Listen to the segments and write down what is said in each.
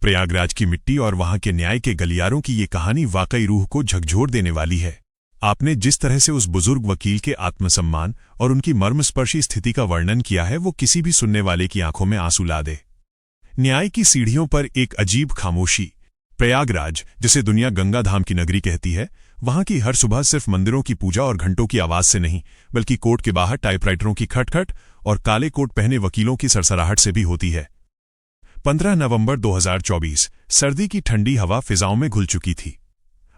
प्रयागराज की मिट्टी और वहां के न्याय के गलियारों की ये कहानी वाकई रूह को झकझोर देने वाली है। आपने जिस तरह से उस बुजुर्ग वकील के आत्मसम्मान और उनकी मर्मस्पर्शी स्थिति का वर्णन किया है, वो किसी भी सुनने वाले की आंखों में आंसू ला दे। न्याय की सीढ़ियों पर एक अजीब खामोशी। प्रयागराज, जिसे दुनिया गंगा धाम की नगरी कहती है, वहां की हर सुबह सिर्फ मंदिरों की पूजा और घंटों की आवाज से नहीं, बल्कि कोर्ट के बाहर टाइपराइटरों की खटखट और काले कोट पहने वकीलों की सरसराहट से भी होती है। 15 नवंबर 2024, सर्दी की ठंडी हवा फिजाओं में घुल चुकी थी।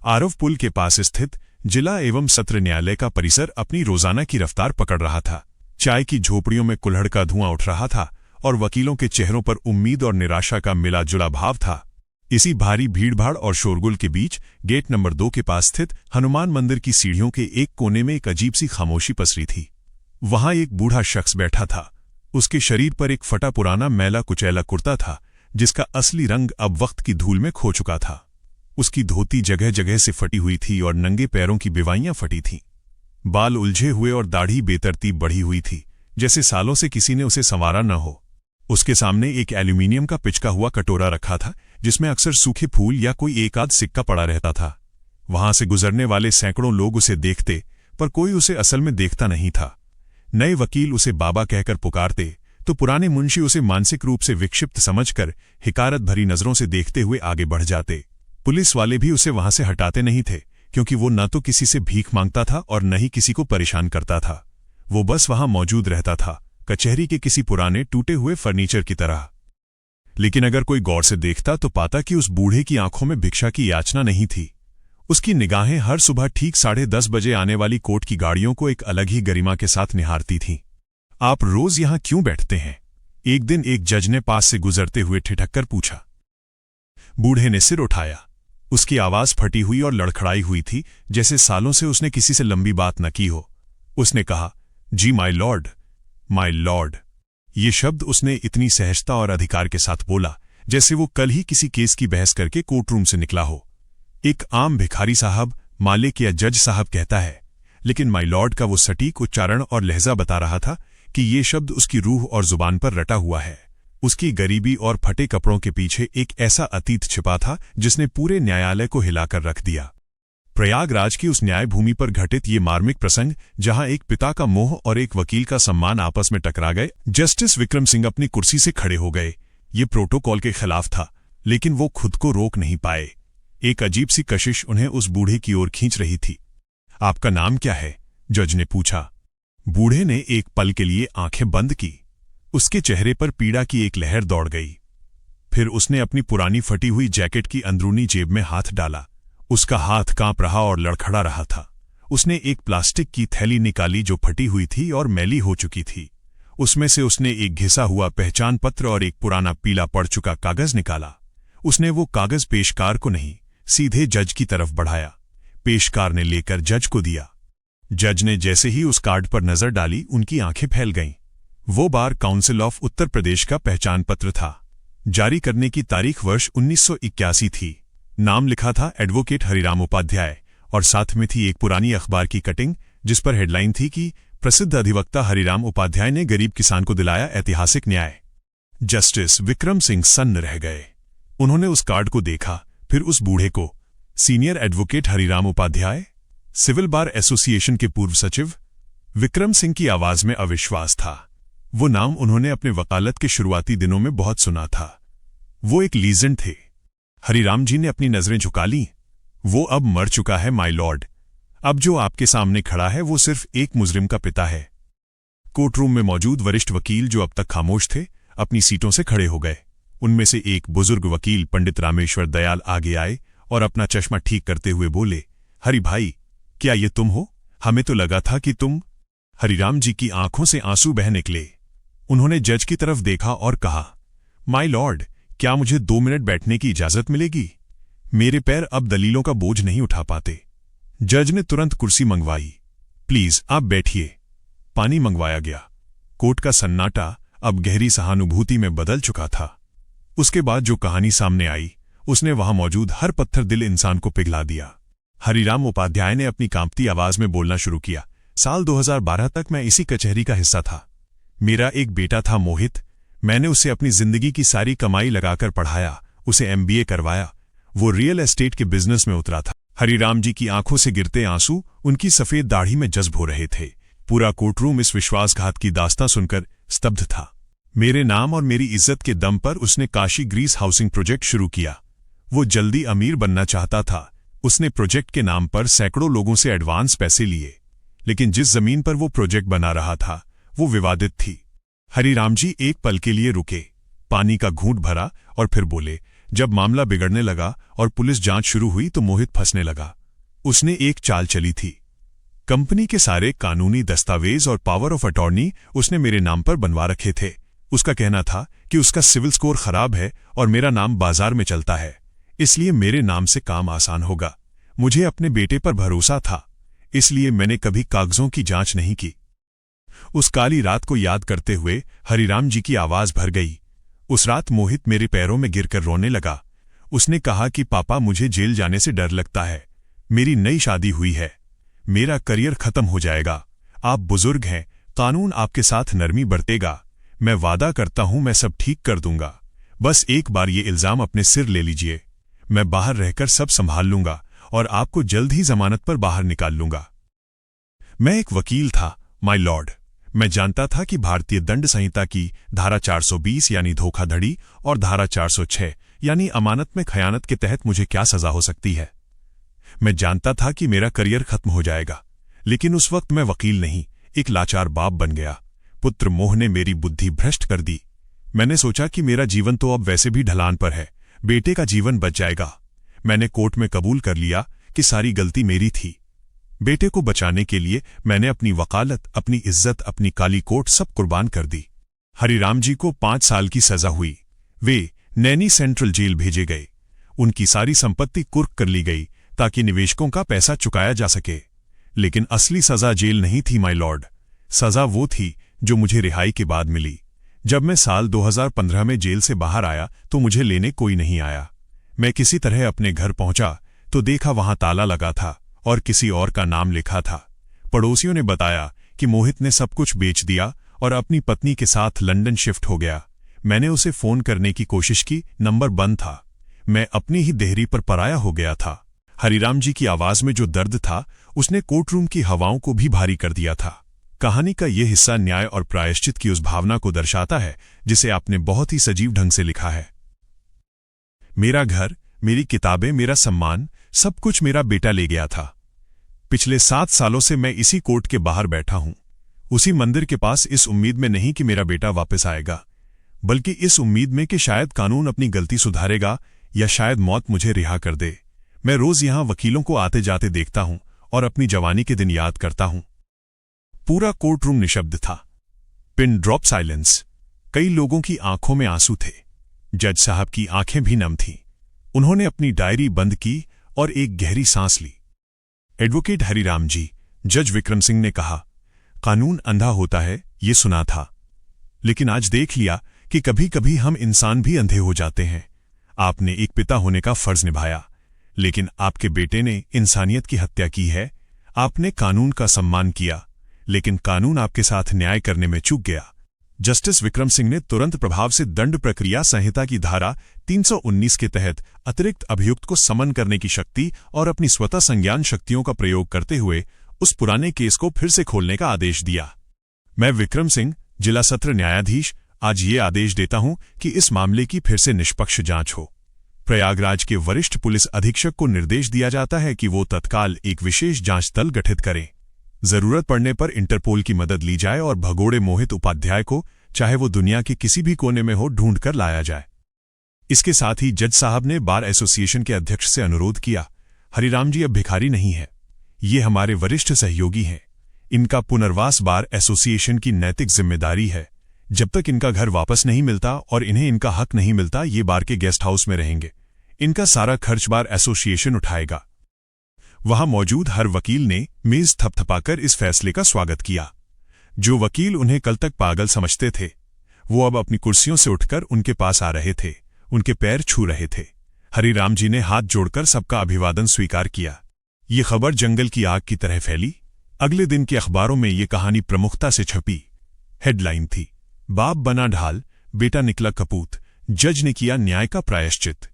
आरव पुल के पास स्थित जिला एवं सत्र न्यायालय का परिसर अपनी रोजाना की रफ्तार पकड़ रहा था। चाय की झोपड़ियों में कुल्हड़ का धुआं उठ रहा था और वकीलों के चेहरों पर उम्मीद और निराशा का मिला जुला भाव था। इसी भारी भीड़भाड़ और शोरगुल के बीच गेट नंबर 2 के पास स्थित हनुमान मंदिर की सीढ़ियों के एक कोने में एक अजीब सी खामोशी पसरी थी। वहां एक बूढ़ा शख्स बैठा था। उसके शरीर पर एक फटा पुराना मैला कुचैला कुर्ता था, जिसका असली रंग अब वक्त की धूल में खो चुका था। उसकी धोती जगह जगह से फटी हुई थी और नंगे पैरों की बिवाइयां फटी थीं। बाल उलझे हुए और दाढ़ी बेतरतीब बढ़ी हुई थी, जैसे सालों से किसी ने उसे संवारा न हो। उसके सामने एक एल्यूमिनियम का पिचका हुआ कटोरा रखा था, जिसमें अक्सर सूखे फूल या कोई एक आध सिक्का पड़ा रहता था। वहां से गुजरने वाले सैकड़ों लोग उसे देखते, पर कोई उसे असल में देखता नहीं था। नए वकील उसे बाबा कहकर पुकारते, तो पुराने मुंशी उसे मानसिक रूप से विक्षिप्त समझकर हिकारत भरी नजरों से देखते हुए आगे बढ़ जाते। पुलिस वाले भी उसे वहां से हटाते नहीं थे, क्योंकि वो न तो किसी से भीख मांगता था और न ही किसी को परेशान करता था। वो बस वहां मौजूद रहता था, कचहरी के किसी पुराने टूटे हुए फर्नीचर की तरह। लेकिन अगर कोई गौर से देखता तो पाता कि उस बूढ़े की आंखों में भिक्षा की याचना नहीं थी। उसकी निगाहें हर सुबह ठीक 10:30 बजे आने वाली कोर्ट की गाड़ियों को एक अलग ही गरिमा के साथ निहारती थीं। आप रोज यहां क्यों बैठते हैं? एक दिन एक जज ने पास से गुजरते हुए ठिठक कर पूछा। बूढ़े ने सिर उठाया। उसकी आवाज फटी हुई और लड़खड़ाई हुई थी, जैसे सालों से उसने किसी से लंबी बात न की हो। उसने कहा, जी माय लॉर्ड, माय लॉर्ड। ये शब्द उसने इतनी सहजता और अधिकार के साथ बोला, जैसे वो कल ही किसी केस की बहस करके कोर्टरूम से निकला हो। एक आम भिखारी साहब, मालिक या जज साहब कहता है, लेकिन माय लॉर्ड का वो सटीक उच्चारण और लहजा बता रहा था कि ये शब्द उसकी रूह और जुबान पर रटा हुआ है। उसकी गरीबी और फटे कपड़ों के पीछे एक ऐसा अतीत छिपा था जिसने पूरे न्यायालय को हिलाकर रख दिया। प्रयागराज की उस न्याय भूमि पर घटित ये मार्मिक प्रसंग, जहां एक पिता का मोह और एक वकील का सम्मान आपस में टकरा गए। जस्टिस विक्रम सिंह अपनी कुर्सी से खड़े हो गए। ये प्रोटोकॉल के खिलाफ था, लेकिन वो खुद को रोक नहीं पाए। एक अजीब सी कशिश उन्हें उस बूढ़े की ओर खींच रही थी। आपका नाम क्या है? जज ने पूछा। बूढ़े ने एक पल के लिए आंखें बंद की। उसके चेहरे पर पीड़ा की एक लहर दौड़ गई। फिर उसने अपनी पुरानी फटी हुई जैकेट की अंदरूनी जेब में हाथ डाला। उसका हाथ कांप रहा और लड़खड़ा रहा था। उसने एक प्लास्टिक की थैली निकाली जो फटी हुई थी और मैली हो चुकी थी। उसमें से उसने एक घिसा हुआ पहचान पत्र और एक पुराना पीला पड़ चुका कागज निकाला। उसने वो कागज पेशकार को नहीं, सीधे जज की तरफ बढ़ाया। पेशकार ने लेकर जज को दिया। जज ने जैसे ही उस कार्ड पर नजर डाली, उनकी आंखें फैल गईं। वो bar council of Uttar Pradesh का पहचान पत्र था। जारी करने की तारीख वर्ष 1981 थी। नाम लिखा था एडवोकेट हरिराम उपाध्याय, और साथ में थी एक पुरानी अखबार की कटिंग जिस पर हेडलाइन थी कि प्रसिद्ध अधिवक्ता हरिराम उपाध्याय ने गरीब किसान को दिलाया ऐतिहासिक न्याय। जस्टिस विक्रम सिंह सन्न रह गए। उन्होंने उस कार्ड को देखा, फिर उस बूढ़े को। Senior advocate Hariram Upadhyay, civil bar association के पूर्व सचिव। विक्रम सिंह की आवाज में अविश्वास था। वो नाम उन्होंने अपने वकालत के शुरुआती दिनों में बहुत सुना था। वो एक लीजेंड थे। हरिराम जी ने अपनी नजरें झुका लीं। वो अब मर चुका है माय लॉर्ड। अब जो आपके सामने खड़ा है वो सिर्फ एक मुजरिम का पिता है। कोर्टरूम में मौजूद वरिष्ठ वकील, जो अब तक खामोश थे, अपनी सीटों से खड़े हो गए। उनमें से एक बुजुर्ग वकील पंडित रामेश्वर दयाल आगे आए और अपना चश्मा ठीक करते हुए बोले, हरि भाई, क्या ये तुम हो? हमें तो लगा था कि तुम। हरिराम जी की आंखों से आंसू बह निकले। उन्होंने जज की तरफ देखा और कहा, माय लॉर्ड, क्या मुझे 2 मिनट बैठने की इजाजत मिलेगी? मेरे पैर अब दलीलों का बोझ नहीं उठा पाते। जज ने तुरंत कुर्सी मंगवाई। प्लीज आप बैठिए। पानी मंगवाया गया। कोर्ट का सन्नाटा अब गहरी सहानुभूति में बदल चुका था। उसके बाद जो कहानी सामने आई, उसने वहां मौजूद हर पत्थर दिल इंसान को पिघला दिया। हरिराम उपाध्याय ने अपनी कांपती आवाज में बोलना शुरू किया। साल 2012 तक मैं इसी कचहरी का हिस्सा था। मेरा एक बेटा था मोहित। मैंने उसे अपनी जिंदगी की सारी कमाई लगाकर पढ़ाया, उसे MBA करवाया। वो रियल एस्टेट के बिजनेस में उतरा था। हरिराम जी की आंखों से गिरते आंसू उनकी सफेद दाढ़ी में जज्ब हो रहे थे। पूरा कोर्टरूम इस विश्वासघात की दास्तां सुनकर स्तब्ध था। मेरे नाम और मेरी इज्जत के दम पर उसने काशी ग्रीस हाउसिंग प्रोजेक्ट शुरू किया। वो जल्दी अमीर बनना चाहता था। उसने प्रोजेक्ट के नाम पर सैकड़ों लोगों से एडवांस पैसे लिए, लेकिन जिस जमीन पर वो प्रोजेक्ट बना रहा था वो विवादित थी। हरिराम जी एक पल के लिए रुके, पानी का घूंट भरा और फिर बोले, जब मामला बिगड़ने लगा और पुलिस जांच शुरू हुई तो मोहित फंसने लगा। उसने एक चाल चली थी। कंपनी के सारे कानूनी दस्तावेज और पावर ऑफ अटॉर्नी उसने मेरे नाम पर बनवा रखे थे। उसका कहना था कि उसका सिविल स्कोर खराब है और मेरा नाम बाजार में चलता है, इसलिए मेरे नाम से काम आसान होगा। मुझे अपने बेटे पर भरोसा था, इसलिए मैंने कभी कागजों की जांच नहीं की। उस काली रात को याद करते हुए हरिराम जी की आवाज भर गई। उस रात मोहित मेरे पैरों में गिरकर रोने लगा। उसने कहा कि पापा, मुझे जेल जाने से डर लगता है। मेरी नई शादी हुई है, मेरा करियर खत्म हो जाएगा। आप बुजुर्ग हैं, कानून आपके साथ नरमी बरतेगा। मैं वादा करता हूं मैं सब ठीक कर दूंगा। बस एक बार ये इल्जाम अपने सिर ले लीजिए। मैं बाहर रहकर सब संभाल लूंगा और आपको जल्द ही जमानत पर बाहर निकाल लूंगा। मैं एक वकील था, माय लॉर्ड। मैं जानता था कि भारतीय दंड संहिता की धारा 420 यानी धोखाधड़ी और धारा 406 यानी अमानत में खयानत के तहत मुझे क्या सजा हो सकती है। मैं जानता था कि मेरा करियर खत्म हो जाएगा, लेकिन उस वक्त मैं वकील नहीं, एक लाचार बाप बन गया। पुत्र मोह ने मेरी बुद्धि भ्रष्ट कर दी। मैंने सोचा कि मेरा जीवन तो अब वैसे भी ढलान पर है, बेटे का जीवन बच जाएगा। मैंने कोर्ट में कबूल कर लिया कि सारी गलती मेरी थी। बेटे को बचाने के लिए मैंने अपनी वकालत, अपनी इज्जत, अपनी काली कोट सब कुर्बान कर दी। हरिराम जी को 5 साल की सजा हुई। वे नैनी सेंट्रल जेल भेजे गए। उनकी सारी संपत्ति कुर्क कर ली गई ताकि निवेशकों का पैसा चुकाया जा सके। लेकिन असली सजा जेल नहीं थी माय लॉर्ड। सजा वो थी जो मुझे रिहाई के बाद मिली। जब मैं साल 2015 में जेल से बाहर आया तो मुझे लेने कोई नहीं आया। मैं किसी तरह अपने घर पहुंचा तो देखा वहां ताला लगा था और किसी और का नाम लिखा था। पड़ोसियों ने बताया कि मोहित ने सब कुछ बेच दिया और अपनी पत्नी के साथ लंदन शिफ्ट हो गया। मैंने उसे फोन करने की कोशिश की, नंबर बंद था। मैं अपनी ही देहरी पर पराया हो गया था। हरिराम जी की आवाज में जो दर्द था उसने कोर्टरूम की हवाओं को भी भारी कर दिया था। कहानी का यह हिस्सा न्याय और प्रायश्चित की उस भावना को दर्शाता है जिसे आपने बहुत ही सजीव ढंग से लिखा है। मेरा घर, मेरी किताबें, मेरा सम्मान, सब कुछ मेरा बेटा ले गया था। पिछले 7 सालों से मैं इसी कोर्ट के बाहर बैठा हूं, उसी मंदिर के पास, इस उम्मीद में नहीं कि मेरा बेटा वापस आएगा, बल्कि इस उम्मीद में कि शायद कानून अपनी गलती सुधारेगा या शायद मौत मुझे रिहा कर दे। मैं रोज यहां वकीलों को आते जाते देखता हूं और अपनी जवानी के दिन याद करता हूं। पूरा कोर्टरूम निशब्द था। Pin drop silence. कई लोगों की आंखों में आंसू थे। जज साहब की आंखें भी नम थीं। उन्होंने अपनी डायरी बंद की और एक गहरी सांस ली। एडवोकेट हरिराम जी, जज विक्रम सिंह ने कहा, कानून अंधा होता है, ये सुना था, लेकिन आज देख लिया कि कभी कभी हम इंसान भी अंधे हो जाते हैं। आपने एक पिता होने का फर्ज निभाया, लेकिन आपके बेटे ने इंसानियत की हत्या की है। आपने कानून का सम्मान किया, लेकिन कानून आपके साथ न्याय करने में चूक गया। जस्टिस विक्रम सिंह ने तुरंत प्रभाव से दंड प्रक्रिया संहिता की धारा 319 के तहत अतिरिक्त अभियुक्त को समन करने की शक्ति और अपनी स्वतः संज्ञान शक्तियों का प्रयोग करते हुए उस पुराने केस को फिर से खोलने का आदेश दिया। मैं विक्रम सिंह, जिला सत्र न्यायाधीश, आज ये आदेश देता हूं कि इस मामले की फिर से निष्पक्ष जांच हो। प्रयागराज के वरिष्ठ पुलिस अधीक्षक को निर्देश दिया जाता है कि वो तत्काल एक विशेष जांच दल गठित करें। जरूरत पड़ने पर इंटरपोल की मदद ली जाए और भगोड़े मोहित उपाध्याय को, चाहे वो दुनिया के किसी भी कोने में हो, ढूंढ कर लाया जाए। इसके साथ ही जज साहब ने बार एसोसिएशन के अध्यक्ष से अनुरोध किया, हरिराम जी अब भिखारी नहीं है, ये हमारे वरिष्ठ सहयोगी हैं। इनका पुनर्वास बार एसोसिएशन की नैतिक जिम्मेदारी है। जब तक इनका घर वापस नहीं मिलता और इन्हें इनका हक नहीं मिलता, ये बार के गेस्ट हाउस में रहेंगे। इनका सारा खर्च बार एसोसिएशन उठाएगा। वहां मौजूद हर वकील ने मेज थपथपाकर इस फैसले का स्वागत किया। जो वकील उन्हें कल तक पागल समझते थे, वो अब अपनी कुर्सियों से उठकर उनके पास आ रहे थे, उनके पैर छू रहे थे। हरिराम जी ने हाथ जोड़कर सबका अभिवादन स्वीकार किया। ये खबर जंगल की आग की तरह फैली। अगले दिन के अखबारों में ये कहानी प्रमुखता से छपी। हेडलाइन थी, बाप बना ढाल, बेटा निकला कपूत, जज ने किया न्याय का प्रायश्चित।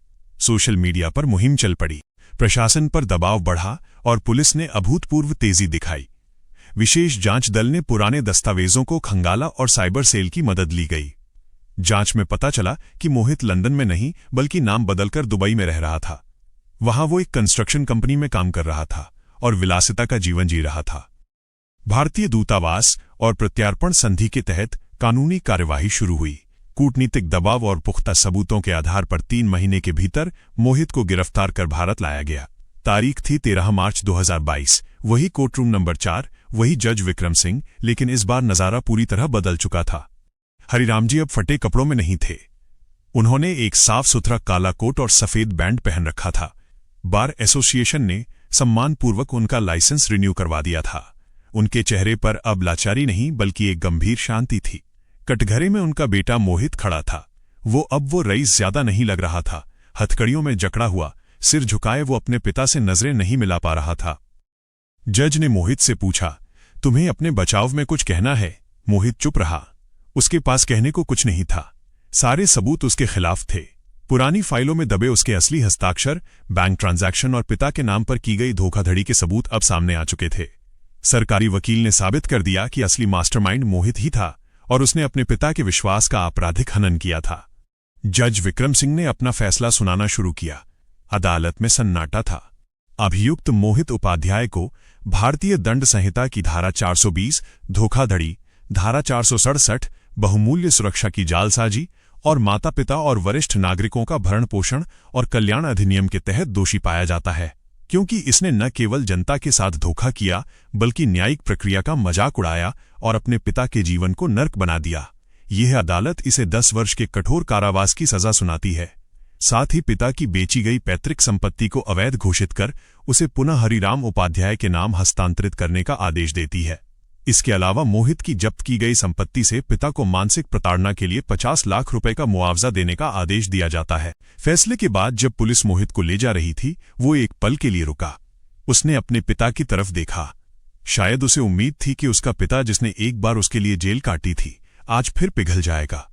सोशल मीडिया पर मुहिम चल पड़ी। प्रशासन पर दबाव बढ़ा और पुलिस ने अभूतपूर्व तेजी दिखाई। विशेष जांच दल ने पुराने दस्तावेजों को खंगाला और साइबर सेल की मदद ली गई। जांच में पता चला कि मोहित लंदन में नहीं बल्कि नाम बदलकर दुबई में रह रहा था। वहां वो एक कंस्ट्रक्शन कंपनी में काम कर रहा था और विलासिता का जीवन जी रहा था। भारतीय दूतावास और प्रत्यार्पण संधि के तहत कानूनी कार्यवाही शुरू हुई। कूटनीतिक दबाव और पुख्ता सबूतों के आधार पर 3 महीने के भीतर मोहित को गिरफ्तार कर भारत लाया गया। तारीख थी 13 मार्च 2022। वही कोर्टरूम नंबर 4, वही जज विक्रम सिंह, लेकिन इस बार नजारा पूरी तरह बदल चुका था। हरिराम जी अब फटे कपड़ों में नहीं थे। उन्होंने एक साफ सुथरा काला कोट और सफेद बैंड पहन रखा था। बार एसोसिएशन ने सम्मानपूर्वक उनका लाइसेंस रिन्यू करवा दिया था। उनके चेहरे पर अब लाचारी नहीं बल्कि एक गंभीर शांति थी। कटघरे में उनका बेटा मोहित खड़ा था। वो रईस ज्यादा नहीं लग रहा था। हथकड़ियों में जकड़ा हुआ, सिर झुकाए वो अपने पिता से नजरें नहीं मिला पा रहा था। जज ने मोहित से पूछा, तुम्हें अपने बचाव में कुछ कहना है? मोहित चुप रहा। उसके पास कहने को कुछ नहीं था। सारे सबूत उसके खिलाफ थे। पुरानी फाइलों में दबे उसके असली हस्ताक्षर, बैंक ट्रांजैक्शन और पिता के नाम पर की गई धोखाधड़ी के सबूत अब सामने आ चुके थे। सरकारी वकील ने साबित कर दिया कि असली मास्टरमाइंड मोहित ही था और उसने अपने पिता के विश्वास का आपराधिक हनन किया था। जज विक्रम सिंह ने अपना फैसला सुनाना शुरू किया। अदालत में सन्नाटा था। अभियुक्त मोहित उपाध्याय को भारतीय दंड संहिता की धारा 420 धोखाधड़ी, धारा 467 बहुमूल्य सुरक्षा की जालसाजी और माता पिता और वरिष्ठ नागरिकों का भरण पोषण और कल्याण अधिनियम के तहत दोषी पाया जाता है, क्योंकि इसने न केवल जनता के साथ धोखा किया बल्कि न्यायिक प्रक्रिया का मजाक उड़ाया और अपने पिता के जीवन को नर्क बना दिया। यह अदालत इसे 10 वर्ष के कठोर कारावास की सजा सुनाती है। साथ ही पिता की बेची गई पैतृक संपत्ति को अवैध घोषित कर उसे पुनः हरिराम उपाध्याय के नाम हस्तांतरित करने का आदेश देती है। इसके अलावा मोहित की जब्त की गई संपत्ति से पिता को मानसिक प्रताड़ना के लिए 50 लाख रुपए का मुआवजा देने का आदेश दिया जाता है। फैसले के बाद जब पुलिस मोहित को ले जा रही थी, वो एक पल के लिए रुका। उसने अपने पिता की तरफ देखा। शायद उसे उम्मीद थी कि उसका पिता, जिसने एक बार उसके लिए जेल काटी थी, आज फिर पिघल जाएगा।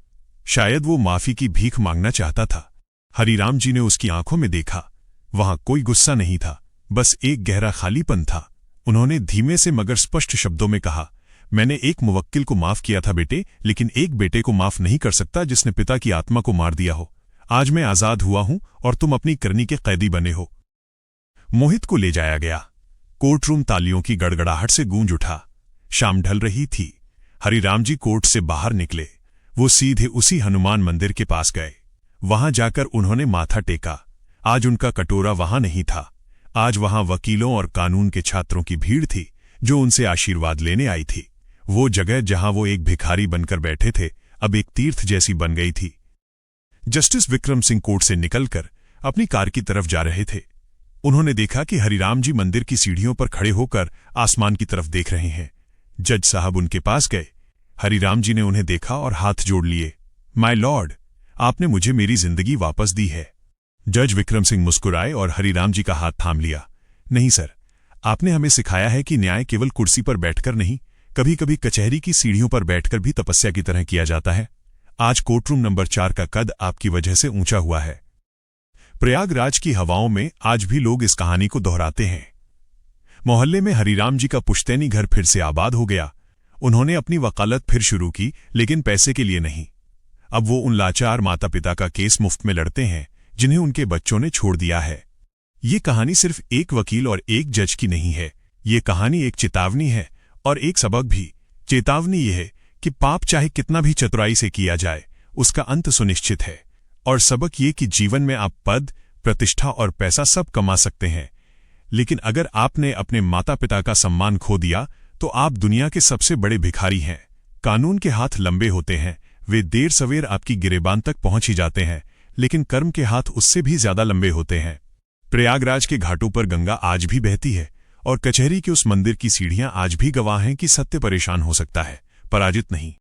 शायद वो माफी की भीख मांगना चाहता था। हरिराम जी ने उसकी आंखों में देखा। वहां कोई गुस्सा नहीं था, बस एक गहरा खालीपन था। उन्होंने धीमे से मगर स्पष्ट शब्दों में कहा, मैंने एक मुवक्किल को माफ किया था बेटे, लेकिन एक बेटे को माफ नहीं कर सकता जिसने पिता की आत्मा को मार दिया हो। आज मैं आजाद हुआ हूं और तुम अपनी करनी के कैदी बने हो। मोहित को ले जाया गया। कोर्टरूम तालियों की गड़गड़ाहट से गूंज उठा। शाम ढल रही थी। हरिराम जी कोर्ट से बाहर निकले। वो सीधे उसी हनुमान मंदिर के पास गए। वहां जाकर उन्होंने माथा टेका। आज उनका कटोरा वहां नहीं था। आज वहां वकीलों और कानून के छात्रों की भीड़ थी जो उनसे आशीर्वाद लेने आई थी। वो जगह जहां वो एक भिखारी बनकर बैठे थे, अब एक तीर्थ जैसी बन गई थी। जस्टिस विक्रम सिंह कोर्ट से निकलकर अपनी कार की तरफ जा रहे थे। उन्होंने देखा कि हरिराम जी मंदिर की सीढ़ियों पर खड़े होकर आसमान की तरफ देख रहे हैं। जज साहब उनके पास गए। हरिराम जी ने उन्हें देखा और हाथ जोड़ लिए। माय लॉर्ड, आपने मुझे मेरी जिंदगी वापस दी है। जज विक्रम सिंह मुस्कुराए और हरिराम जी का हाथ थाम लिया। नहीं सर, आपने हमें सिखाया है कि न्याय केवल कुर्सी पर बैठकर नहीं, कभी कभी कचहरी की सीढ़ियों पर बैठकर भी तपस्या की तरह किया जाता है। आज कोर्टरूम नंबर 4 का कद आपकी वजह से ऊंचा हुआ है। प्रयागराज की हवाओं में आज भी लोग इस कहानी को दोहराते हैं। मोहल्ले में हरिराम जी का पुश्तैनी घर फिर से आबाद हो गया। उन्होंने अपनी वकालत फिर शुरू की, लेकिन पैसे के लिए नहीं। अब वो उन लाचार माता पिता का केस मुफ्त में लड़ते हैं जिन्हें उनके बच्चों ने छोड़ दिया है। ये कहानी सिर्फ एक वकील और एक जज की नहीं है। ये कहानी एक चेतावनी है और एक सबक भी। चेतावनी यह है कि पाप चाहे कितना भी चतुराई से किया जाए, उसका अंत सुनिश्चित है। और सबक ये कि जीवन में आप पद, प्रतिष्ठा और पैसा सब कमा सकते हैं, लेकिन अगर आपने अपने माता पिता का सम्मान खो दिया तो आप दुनिया के सबसे बड़े भिखारी हैं। कानून के हाथ लंबे होते हैं, वे देर सवेर आपकी गिरेबान तक पहुंच ही जाते हैं, लेकिन कर्म के हाथ उससे भी ज्यादा लंबे होते हैं। प्रयागराज के घाटों पर गंगा आज भी बहती है और कचहरी के उस मंदिर की सीढ़ियां आज भी गवाह हैं कि सत्य परेशान हो सकता है, पराजित नहीं।